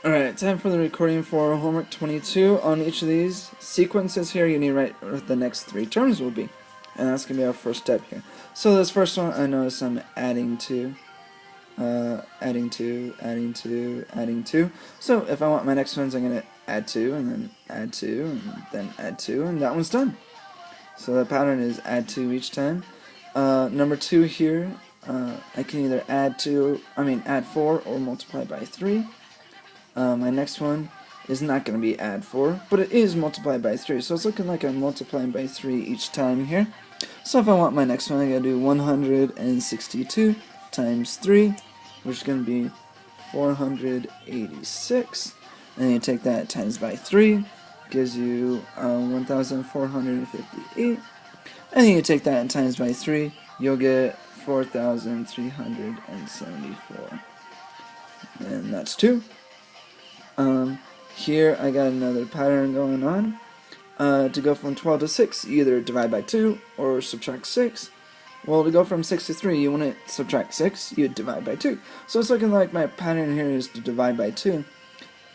Alright, time for the recording for homework 22. On each of these sequences here, you need to write what the next three terms will be. And that's going to be our first step here. So this first one, I notice I'm adding 2. Adding 2, adding 2, adding 2. So if I want my next ones, I'm going to add 2, and then add 2, and then add 2, and that one's done. So the pattern is add 2 each time. Number 2 here, I can either add 4 or multiply by 3. My next one is not going to be add 4, but it is multiplied by 3, so it's looking like I'm multiplying by 3 each time here. So if I want my next one, I gotta do 162 times 3, which is going to be 486, and then you take that times by 3, gives you 1,458, and then you take that and times by 3, you'll get 4,374, and that's 2. Here I got another pattern going on. To go from 12 to 6, you either divide by 2 or subtract 6. Well, to go from 6 to 3, you wouldn't subtract 6, you'd divide by 2. So it's looking like my pattern here is to divide by 2.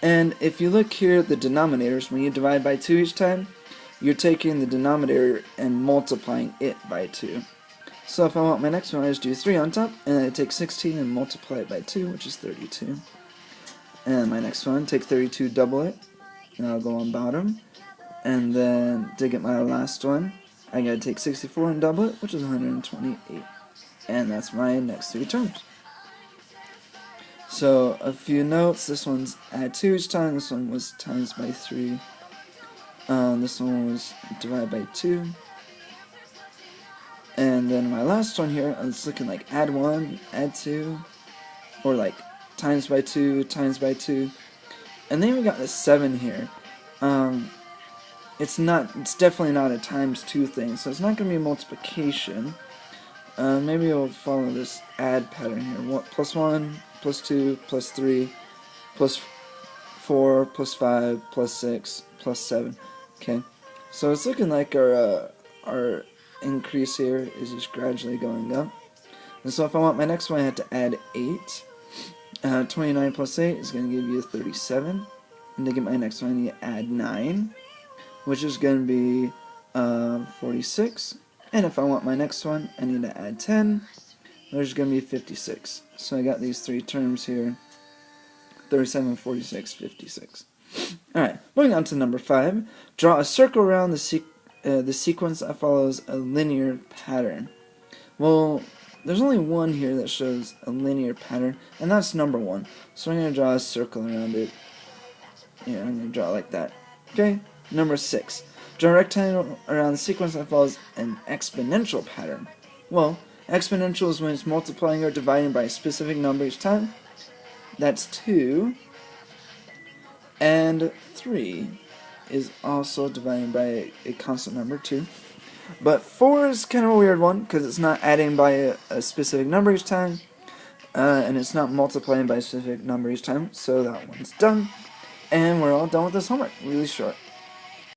And if you look here at the denominators, when you divide by 2 each time, you're taking the denominator and multiplying it by 2. So if I want my next one, I just do 3 on top, and then I take 16 and multiply it by 2, which is 32. And my next one, take 32, double it, and I'll go on bottom. And then to get my last one, I gotta take 64 and double it, which is 128. And that's my next 3 terms. So a few notes, this one's add 2 each time, this one was times by 3. This one was divided by 2. And then my last one here, it's looking like add 1, add 2, or like times by 2, times by 2. And then we got the 7 here. It's definitely not a times 2 thing, so it's not going to be a multiplication. Maybe we'll follow this add pattern here. Plus 1, plus 2, plus 3, plus 4, plus 5, plus 6, plus 7. Okay, so it's looking like our increase here is just gradually going up. And so if I want my next one, I have to add 8. 29 plus 8 is going to give you 37. And to get my next one, I need to add 9, which is going to be 46. And if I want my next one, I need to add 10, which is going to be 56. So I got these 3 terms here, 37, 46, 56. Alright, moving on to number 5. Draw a circle around the sequence that follows a linear pattern. Well, there's only one here that shows a linear pattern, and that's number 1. So I'm going to draw a circle around it. Yeah, I'm going to draw it like that. Okay, number 6. Draw a rectangle around the sequence that follows an exponential pattern. Well, exponential is when it's multiplying or dividing by a specific number each time. That's 2. And 3 is also dividing by a constant number, 2. But 4 is kind of a weird one, because it's not adding by a specific number each time, and it's not multiplying by a specific number each time, so that one's done. And we're all done with this homework. Really short.